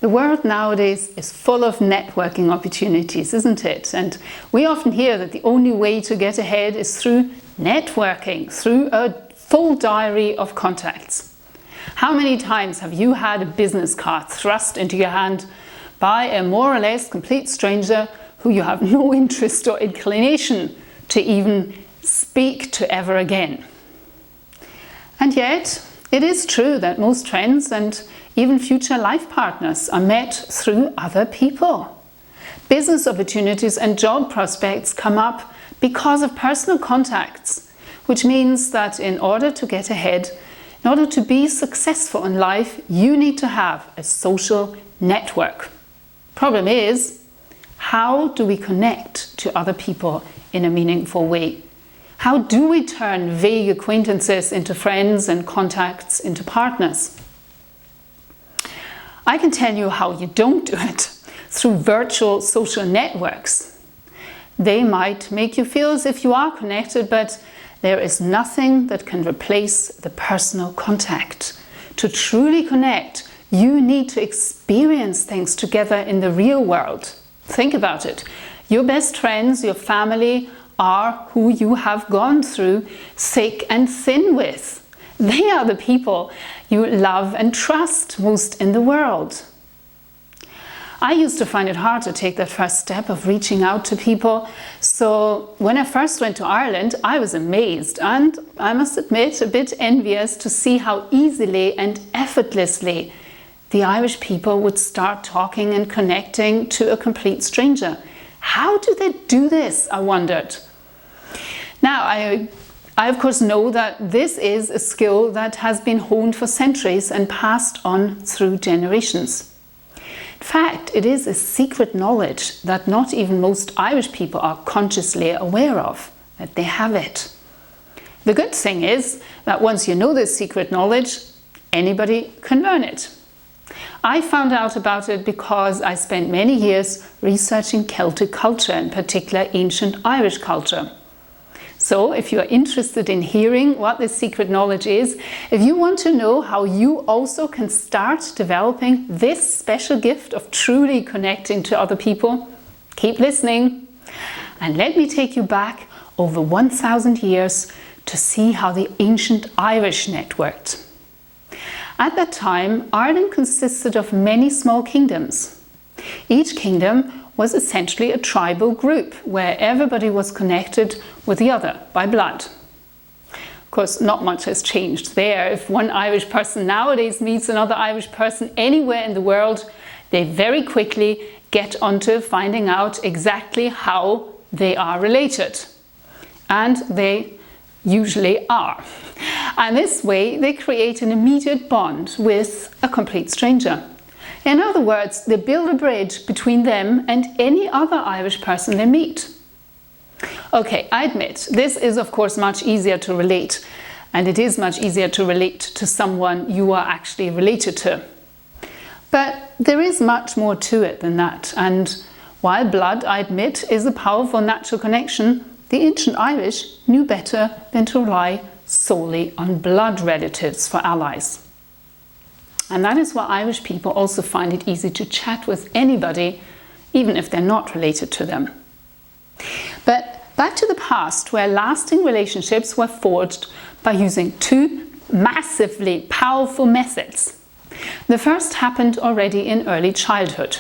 The world nowadays is full of networking opportunities, isn't it? And we often hear that the only way to get ahead is through networking, through a full diary of contacts. How many times have you had a business card thrust into your hand by a more or less complete stranger who you have no interest or inclination to even speak to ever again? And yet, it is true that most friends and even future life partners are met through other people. Business opportunities and job prospects come up because of personal contacts, which means that in order to get ahead, in order to be successful in life, you need to have a social network. Problem is, how do we connect to other people in a meaningful way? How do we turn vague acquaintances into friends and contacts into partners? I can tell you how you don't do it, through virtual social networks. They might make you feel as if you are connected, but there is nothing that can replace the personal contact. To truly connect, you need to experience things together in the real world. Think about it. Your best friends, your family, are who you have gone through thick and thin with. They are the people you love and trust most in the world. I used to find it hard to take that first step of reaching out to people. So when I first went to Ireland, I was amazed and, I must admit, a bit envious to see how easily and effortlessly the Irish people would start talking and connecting to a complete stranger. How do they do this, I wondered. Now, I of course know that this is a skill that has been honed for centuries and passed on through generations. In fact, it is a secret knowledge that not even most Irish people are consciously aware of, that they have it. The good thing is that once you know this secret knowledge, anybody can learn it. I found out about it because I spent many years researching Celtic culture, in particular ancient Irish culture. So if you are interested in hearing what this secret knowledge is, if you want to know how you also can start developing this special gift of truly connecting to other people, keep listening. And let me take you back over 1,000 years to see how the ancient Irish networked. At that time, Ireland consisted of many small kingdoms. Each kingdom was essentially a tribal group where everybody was connected with the other by blood. Of course, not much has changed there. If one Irish person nowadays meets another Irish person anywhere in the world, they very quickly get onto finding out exactly how they are related. And they usually are. And this way they create an immediate bond with a complete stranger. In other words, they build a bridge between them and any other Irish person they meet. Okay, I admit, this is of course much easier to relate, and it is much easier to relate to someone you are actually related to. But there is much more to it than that, and while blood, I admit, is a powerful natural connection, the ancient Irish knew better than to rely solely on blood relatives for allies. And that is why Irish people also find it easy to chat with anybody, even if they're not related to them. But back to the past, where lasting relationships were forged by using two massively powerful methods. The first happened already in early childhood.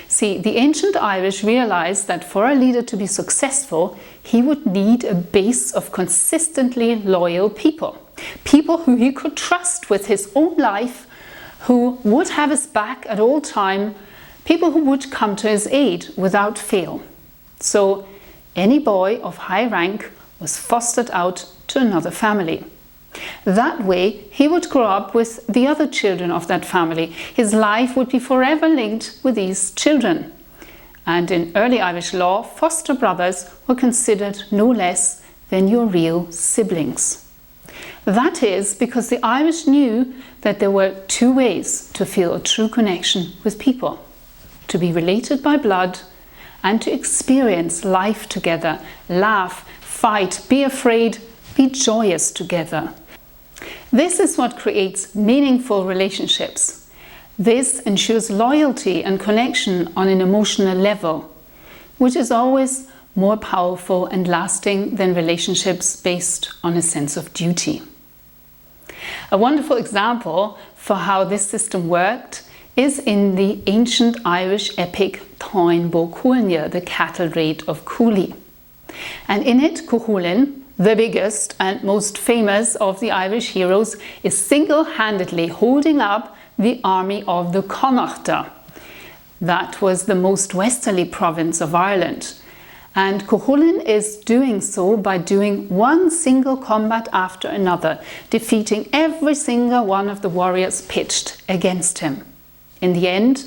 See, the ancient Irish realized that for a leader to be successful, he would need a base of consistently loyal people. People who he could trust with his own life, who would have his back at all time, people who would come to his aid without fail. So any boy of high rank was fostered out to another family. That way he would grow up with the other children of that family. His life would be forever linked with these children. And in early Irish law, foster brothers were considered no less than your real siblings. That is because the Irish knew that there were two ways to feel a true connection with people: to be related by blood and to experience life together, laugh, fight, be afraid, be joyous together. This is what creates meaningful relationships. This ensures loyalty and connection on an emotional level, which is always more powerful and lasting than relationships based on a sense of duty. A wonderful example for how this system worked is in the ancient Irish epic Táin Bó Cúailnge, the cattle raid of Cooley. And in it, Cuchulainn, the biggest and most famous of the Irish heroes, is single-handedly holding up the army of the Connachta. That was the most westerly province of Ireland. And Cuchulainn is doing so by doing one single combat after another, defeating every single one of the warriors pitched against him. In the end,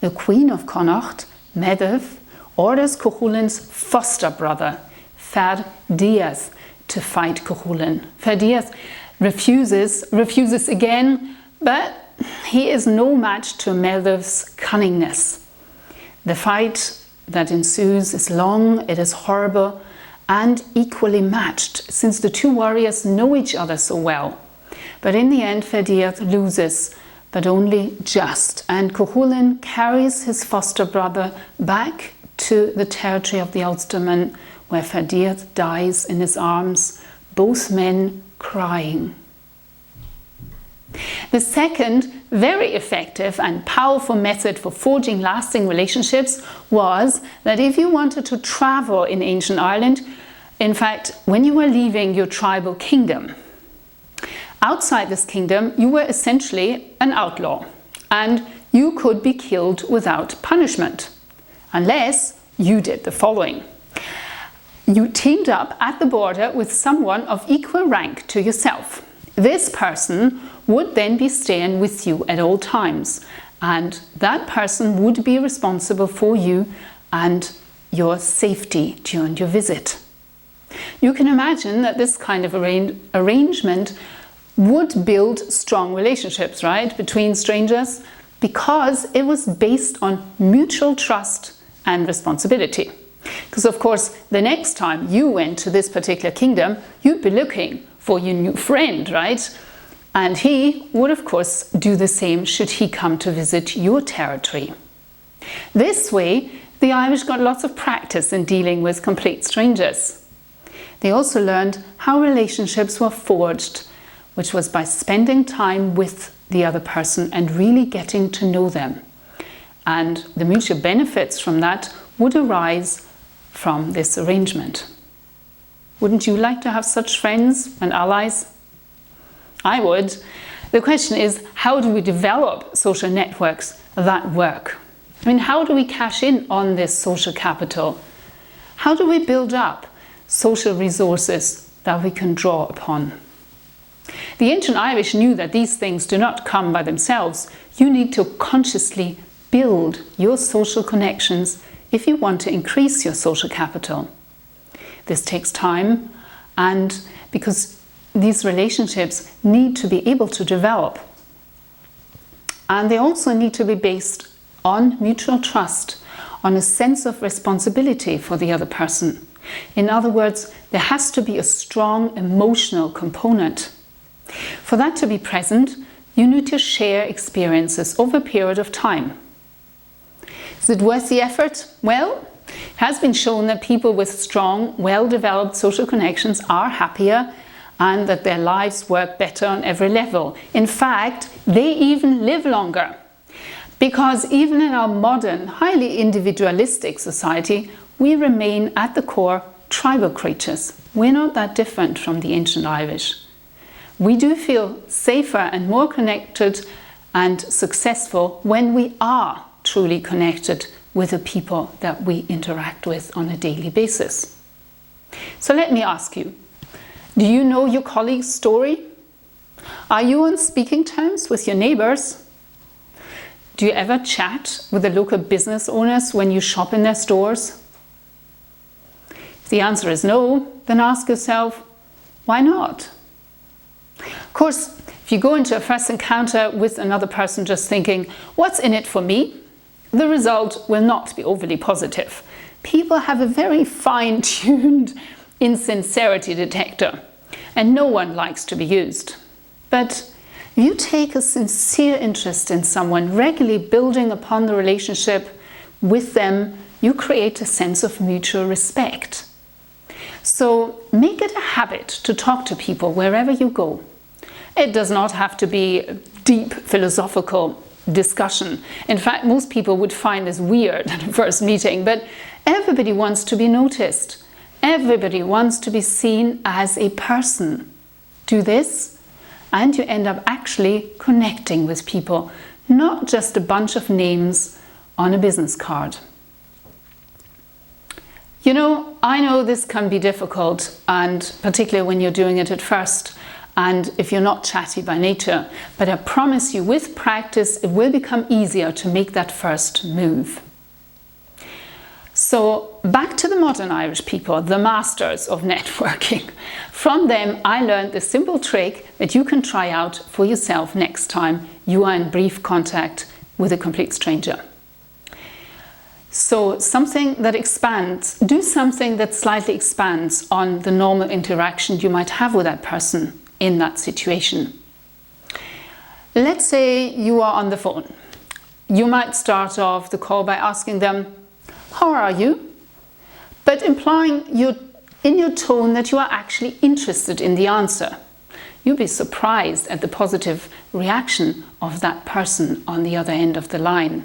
the Queen of Connacht, Medivh, orders Cuchulainn's foster brother, Fer Dias, to fight Cuchulainn. Fer Dias refuses again, but he is no match to Medivh's cunningness. The fight that ensues is long, it is horrible, and equally matched, since the two warriors know each other so well. But in the end, Fer Dias loses, but only just, and Cuchulainn carries his foster brother back to the territory of the Ulstermen, where Fer Dias dies in his arms, both men crying. The second very effective and powerful method for forging lasting relationships was that if you wanted to travel in ancient Ireland, in fact, when you were leaving your tribal kingdom, outside this kingdom, you were essentially an outlaw, and you could be killed without punishment, unless you did the following. You teamed up at the border with someone of equal rank to yourself. This person would then be staying with you at all times, and that person would be responsible for you and your safety during your visit. You can imagine that this kind of arrangement would build strong relationships, right, between strangers, because it was based on mutual trust and responsibility. Because of course, the next time you went to this particular kingdom, you'd be looking for your new friend, right? And he would of course do the same should he come to visit your territory. This way, the Irish got lots of practice in dealing with complete strangers. They also learned how relationships were forged, which was by spending time with the other person and really getting to know them. And the mutual benefits from that would arise from this arrangement. Wouldn't you like to have such friends and allies? I would. The question is, how do we develop social networks that work? I mean, how do we cash in on this social capital? How do we build up social resources that we can draw upon? The ancient Irish knew that these things do not come by themselves. You need to consciously build your social connections if you want to increase your social capital. This takes time, and because these relationships need to be able to develop. And they also need to be based on mutual trust, on a sense of responsibility for the other person. In other words, there has to be a strong emotional component. For that to be present, you need to share experiences over a period of time. Is it worth the effort? Well, it has been shown that people with strong, well-developed social connections are happier and that their lives work better on every level. In fact, they even live longer. Because even in our modern, highly individualistic society, we remain at the core tribal creatures. We're not that different from the ancient Irish. We do feel safer and more connected and successful when we are truly connected with the people that we interact with on a daily basis. So let me ask you, do you know your colleague's story? Are you on speaking terms with your neighbors? Do you ever chat with the local business owners when you shop in their stores? If the answer is no, then ask yourself, why not? Of course, if you go into a first encounter with another person just thinking, what's in it for me? The result will not be overly positive. People have a very fine-tuned insincerity detector, and no one likes to be used. But If you take a sincere interest in someone, regularly building upon the relationship with them, you create a sense of mutual respect. So make it a habit to talk to people wherever you go. It does not have to be a deep philosophical discussion. In fact, most people would find this weird at a first meeting, but everybody wants to be noticed. Everybody wants to be seen as a person. Do this, and you end up actually connecting with people, not just a bunch of names on a business card. You know, I know this can be difficult, and particularly when you're doing it at first, and if you're not chatty by nature, but I promise you, with practice, it will become easier to make that first move. So back to the modern Irish people, the masters of networking. From them, I learned the simple trick that you can try out for yourself next time you are in brief contact with a complete stranger. So something that expands, do something that slightly expands on the normal interaction you might have with that person in that situation. Let's say you are on the phone. You might start off the call by asking them, "How are you?" But implying in your tone that you are actually interested in the answer. You'll be surprised at the positive reaction of that person on the other end of the line.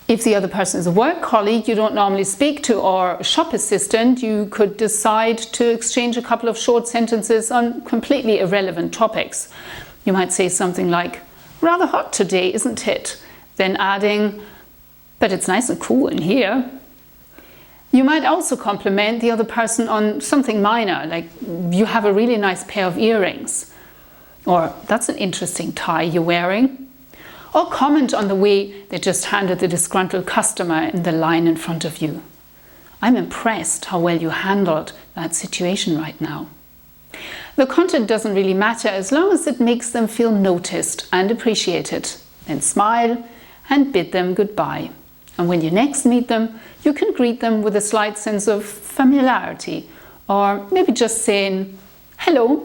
If the other person is a work colleague you don't normally speak to, or a shop assistant, you could decide to exchange a couple of short sentences on completely irrelevant topics. You might say something like, "Rather hot today, isn't it?" Then adding, "But it's nice and cool in here." You might also compliment the other person on something minor, like, "You have a really nice pair of earrings," or "That's an interesting tie you're wearing." Or comment on the way they just handled the disgruntled customer in the line in front of you. "I'm impressed how well you handled that situation right now." The content doesn't really matter as long as it makes them feel noticed and appreciated. Then smile and bid them goodbye. And when you next meet them, you can greet them with a slight sense of familiarity, or maybe just saying, "Hello."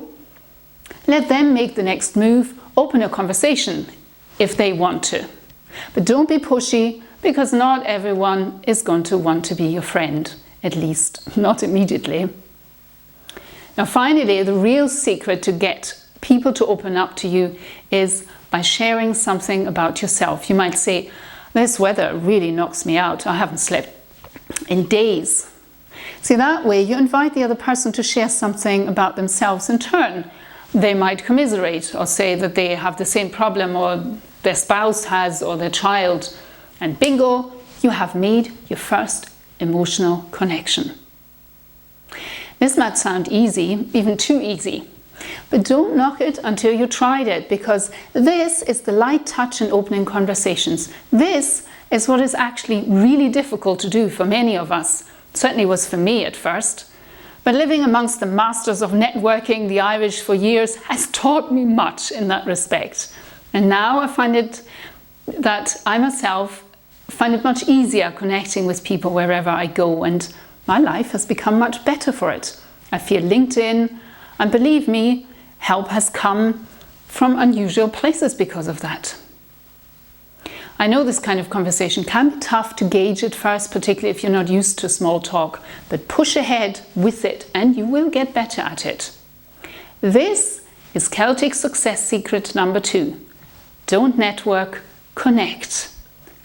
Let them make the next move, open a conversation if they want to. But don't be pushy, because not everyone is going to want to be your friend, at least not immediately. Now finally, the real secret to get people to open up to you is by sharing something about yourself. You might say, "This weather really knocks me out. I haven't slept in days." See, that way you invite the other person to share something about themselves in turn. They might commiserate or say that they have the same problem, or their spouse has, or their child. And bingo, you have made your first emotional connection. This might sound easy, even too easy. But don't knock it until you tried it, because this is the light touch in opening conversations. This is what is actually really difficult to do for many of us. It certainly was for me at first. But living amongst the masters of networking, the Irish, for years has taught me much in that respect. And now I find it that I myself find it much easier connecting with people wherever I go, and my life has become much better for it. I feel linked in, and believe me, help has come from unusual places because of that. I know this kind of conversation can be tough to gauge at first, particularly if you're not used to small talk, but push ahead with it and you will get better at it. This is Celtic success secret number 2. Don't network, connect.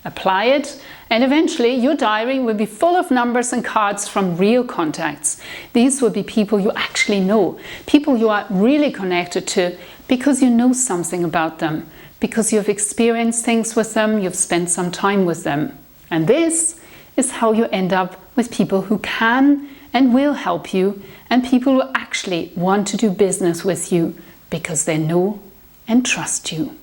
Apply it, and eventually your diary will be full of numbers and cards from real contacts. These will be people you actually know, people you are really connected to because you know something about them, because you've experienced things with them, you've spent some time with them. And this is how you end up with people who can and will help you, and people who actually want to do business with you because they know and trust you.